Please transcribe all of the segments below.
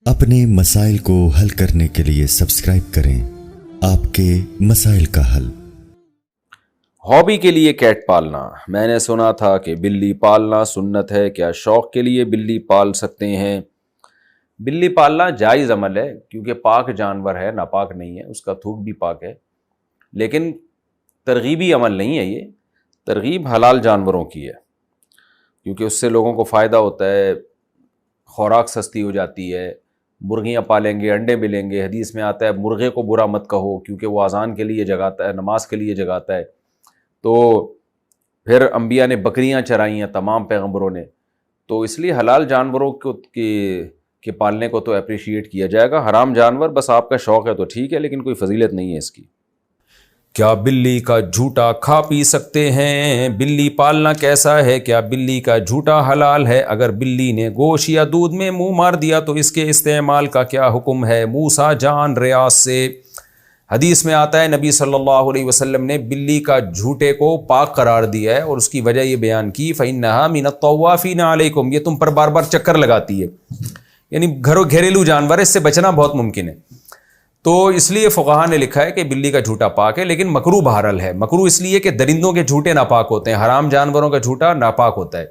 اپنے مسائل کو حل کرنے کے لیے سبسکرائب کریں آپ کے مسائل کا حل۔ ہابی کے لیے کیٹ پالنا، میں نے سنا تھا کہ بلی پالنا سنت ہے، کیا شوق کے لیے بلی پال سکتے ہیں؟ بلی پالنا جائز عمل ہے کیونکہ پاک جانور ہے، ناپاک نہیں ہے، اس کا تھوک بھی پاک ہے، لیکن ترغیبی عمل نہیں ہے، یہ ترغیب حلال جانوروں کی ہے کیونکہ اس سے لوگوں کو فائدہ ہوتا ہے، خوراک سستی ہو جاتی ہے۔ مرغیاں پالیں گے، انڈے ملیں گے، حدیث میں آتا ہے مرغے کو برا مت کہو کیونکہ وہ اذان کے لیے جگاتا ہے، نماز کے لیے جگاتا ہے۔ تو پھر انبیاء نے بکریاں چرائی ہیں، تمام پیغمبروں نے، تو اس لیے حلال جانوروں کو کے پالنے کو تو اپریشیٹ کیا جائے گا۔ حرام جانور بس آپ کا شوق ہے تو ٹھیک ہے، لیکن کوئی فضیلت نہیں ہے اس کی۔ کیا بلی کا جھوٹا کھا پی سکتے ہیں؟ بلی پالنا کیسا ہے؟ کیا بلی کا جھوٹا حلال ہے؟ اگر بلی نے گوشت یا دودھ میں منہ مار دیا تو اس کے استعمال کا کیا حکم ہے؟ موسیٰ جان ریاض سے حدیث میں آتا ہے نبی صلی اللہ علیہ وسلم نے بلی کا جھوٹے کو پاک قرار دیا ہے اور اس کی وجہ یہ بیان کی فَإِنَّهَا مِنَ الطَّوَّافِينَ عَلَيْكُمْ، یہ تم پر بار بار چکر لگاتی ہے، یعنی گھریلو جانور ہے، اس سے بچنا بہت ممکن ہے۔ تو اس لیے فقہاء نے لکھا ہے کہ بلی کا جھوٹا پاک ہے، لیکن مکروہ بہرحال ہے۔ مکروہ اس لیے کہ درندوں کے جھوٹے ناپاک ہوتے ہیں، حرام جانوروں کا جھوٹا ناپاک ہوتا ہے،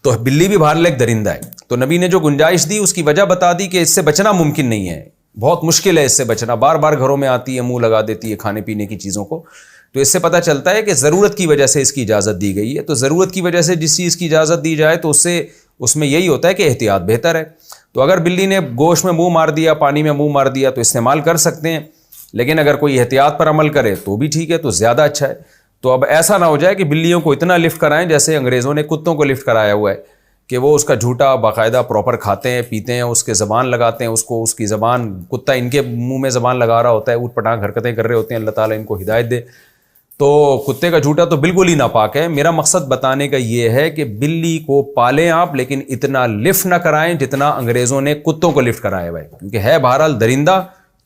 تو بلی بھی بہرحال ایک درندہ ہے۔ تو نبی نے جو گنجائش دی اس کی وجہ بتا دی کہ اس سے بچنا ممکن نہیں ہے، بہت مشکل ہے اس سے بچنا، بار بار گھروں میں آتی ہے، منہ لگا دیتی ہے کھانے پینے کی چیزوں کو۔ تو اس سے پتہ چلتا ہے کہ ضرورت کی وجہ سے اس کی اجازت دی گئی ہے۔ تو ضرورت کی وجہ سے جس چیز کی اجازت دی جائے تو اس میں یہی ہوتا ہے کہ احتیاط بہتر ہے۔ تو اگر بلی نے گوشت میں منہ مار دیا، پانی میں منہ مار دیا تو استعمال کر سکتے ہیں، لیکن اگر کوئی احتیاط پر عمل کرے تو بھی ٹھیک ہے، تو زیادہ اچھا ہے۔ تو اب ایسا نہ ہو جائے کہ بلیوں کو اتنا لفٹ کرائیں جیسے انگریزوں نے کتوں کو لفٹ کرایا ہوا ہے، کہ وہ اس کا جھوٹا باقاعدہ پراپر کھاتے ہیں، پیتے ہیں، اس کے زبان لگاتے ہیں، اس کی زبان، کتا ان کے منہ میں زبان لگا رہا ہوتا ہے، اوٹ پٹانگ حرکتیں کر رہے ہوتے ہیں، اللہ تعالیٰ ان کو ہدایت دے۔ تو کتے کا جھوٹا تو بالکل ہی ناپاک ہے۔ میرا مقصد بتانے کا یہ ہے کہ بلی کو پالیں آپ، لیکن اتنا لفٹ نہ کرائیں جتنا انگریزوں نے کتوں کو لفٹ کرایا ہوا ہے، کیونکہ ہے بہرحال درندہ،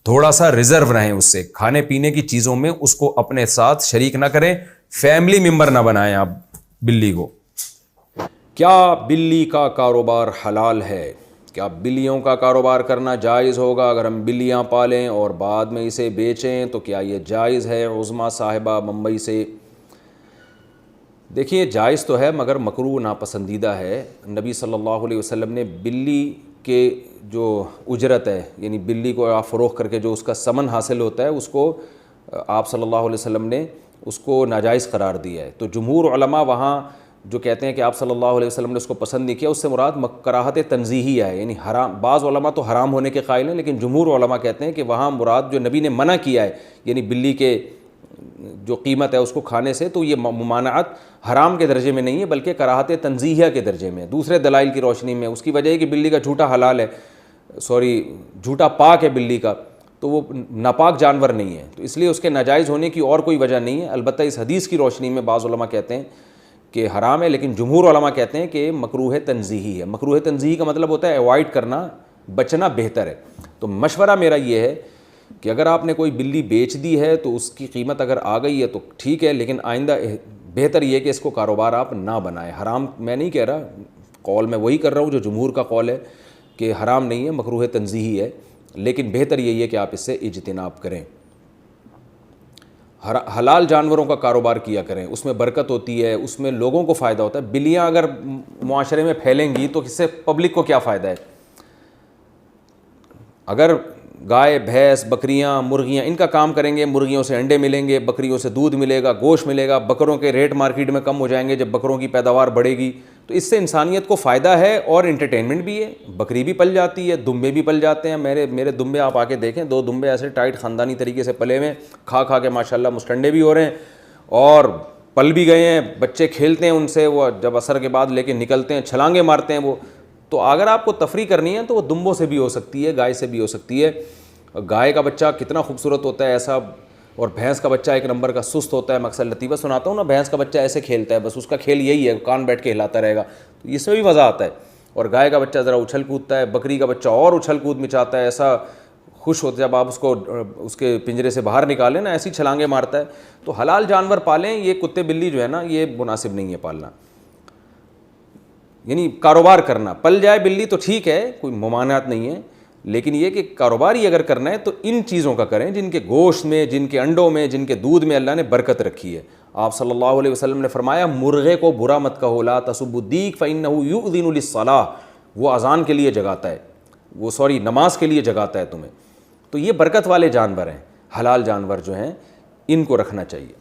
تھوڑا سا ریزرو رہیں اس سے، کھانے پینے کی چیزوں میں اس کو اپنے ساتھ شریک نہ کریں، فیملی ممبر نہ بنائیں آپ بلی کو۔ کیا بلی کا کاروبار حلال ہے؟ کیا بلیوں کا کاروبار کرنا جائز ہوگا؟ اگر ہم بلیاں پالیں اور بعد میں اسے بیچیں تو کیا یہ جائز ہے؟ عظمیٰ صاحبہ ممبئی سے۔ دیکھیے جائز تو ہے مگر مکروہ ناپسندیدہ ہے۔ نبی صلی اللہ علیہ وسلم نے بلی کے جو اجرت ہے، یعنی بلی کو آپ فروخت کر کے جو اس کا ثمن حاصل ہوتا ہے، اس کو آپ صلی اللہ علیہ وسلم نے اس کو ناجائز قرار دیا ہے۔ تو جمہور علماء وہاں جو کہتے ہیں کہ آپ صلی اللہ علیہ وسلم نے اس کو پسند نہیں کیا، اس سے مراد کراہت تنزیہیہ ہے، یعنی حرام۔ بعض علماء تو حرام ہونے کے قائل ہیں، لیکن جمہور علماء کہتے ہیں کہ وہاں مراد جو نبی نے منع کیا ہے، یعنی بلی کے جو قیمت ہے اس کو کھانے سے، تو یہ ممانعت حرام کے درجے میں نہیں ہے بلکہ کراہت تنزیہیہ کے درجے میں، دوسرے دلائل کی روشنی میں۔ اس کی وجہ ہے کہ بلی کا جھوٹا حلال ہے، جھوٹا پاک ہے بلی کا، تو وہ ناپاک جانور نہیں ہے، تو اس لیے اس کے ناجائز ہونے کی اور کوئی وجہ نہیں ہے۔ البتہ اس حدیث کی روشنی میں بعض علماء کہتے ہیں کہ حرام ہے، لیکن جمہور علماء کہتے ہیں کہ مکروہ تنزیہی ہے۔ مکروہ تنزیہی کا مطلب ہوتا ہے ایوائڈ کرنا، بچنا بہتر ہے۔ تو مشورہ میرا یہ ہے کہ اگر آپ نے کوئی بلی بیچ دی ہے تو اس کی قیمت اگر آ گئی ہے تو ٹھیک ہے، لیکن آئندہ بہتر یہ ہے کہ اس کو کاروبار آپ نہ بنائیں۔ حرام میں نہیں کہہ رہا، قول میں وہی کر رہا ہوں جو جمہور کا قول ہے کہ حرام نہیں ہے، مکروہ تنزیہی ہے، لیکن بہتر یہی ہے کہ آپ اس سے اجتناب کریں۔ حلال جانوروں کا کاروبار کیا کریں، اس میں برکت ہوتی ہے، اس میں لوگوں کو فائدہ ہوتا ہے۔ بلیاں اگر معاشرے میں پھیلیں گی تو اس سے پبلک کو کیا فائدہ ہے؟ اگر گائے، بھینس، بکریاں، مرغیاں ان کا کام کریں گے، مرغیوں سے انڈے ملیں گے، بکریوں سے دودھ ملے گا، گوشت ملے گا، بکروں کے ریٹ مارکیٹ میں کم ہو جائیں گے جب بکروں کی پیداوار بڑھے گی، تو اس سے انسانیت کو فائدہ ہے اور انٹرٹینمنٹ بھی ہے۔ بکری بھی پل جاتی ہے، دمبے بھی پل جاتے ہیں، میرے دمبے آپ آ کے دیکھیں، 2 دمبے ایسے ٹائٹ خاندانی طریقے سے پلے ہوئے، کھا کھا کے ماشاءاللہ مستنڈے بھی ہو رہے ہیں اور پل بھی گئے ہیں، بچے کھیلتے ہیں ان سے، وہ جب عصر کے بعد لے کے نکلتے ہیں چھلانگیں مارتے ہیں وہ۔ تو اگر آپ کو تفریح کرنی ہے تو وہ دمبوں سے بھی ہو سکتی ہے، گائے سے بھی ہو سکتی ہے۔ گائے کا بچہ کتنا خوبصورت ہوتا ہے ایسا، اور بھینس کا بچہ ایک نمبر کا سست ہوتا ہے۔ میں اکثر لطیفہ سناتا ہوں نا، بھینس کا بچہ ایسے کھیلتا ہے، بس اس کا کھیل یہی ہے، کان بیٹھ کے ہلاتا رہے گا، تو اس میں بھی مزہ آتا ہے۔ اور گائے کا بچہ ذرا اچھل کودتا ہے، بکری کا بچہ اور اچھل کود مچاتا ہے، ایسا خوش ہوتا ہے جب آپ اس کو اس کے پنجرے سے باہر نکالیں نا، ایسی چھلانگیں مارتا ہے۔ تو حلال جانور پالیں، یہ کتے بلی جو ہے نا یہ مناسب نہیں ہے پالنا۔ یعنی کاروبار کرنا. پل جائے بلی تو ٹھیک ہے, کوئی ممانعت نہیں ہے, لیکن یہ کہ کاروبار ہی اگر کرنا ہے تو ان چیزوں کا کریں جن کے گوشت میں, جن کے انڈوں میں, جن کے دودھ میں اللہ نے برکت رکھی ہے. آپ صلی اللہ علیہ وسلم نے فرمایا مرغے کو برا مت کہو, لا تسبوا الدیک فإنہ یؤذن للصلاۃ, وہ اذان کے لیے جگاتا ہے, وہ نماز کے لیے جگاتا ہے تمہیں. تو یہ برکت والے جانور ہیں, حلال جانور جو ہیں ان کو رکھنا چاہیے.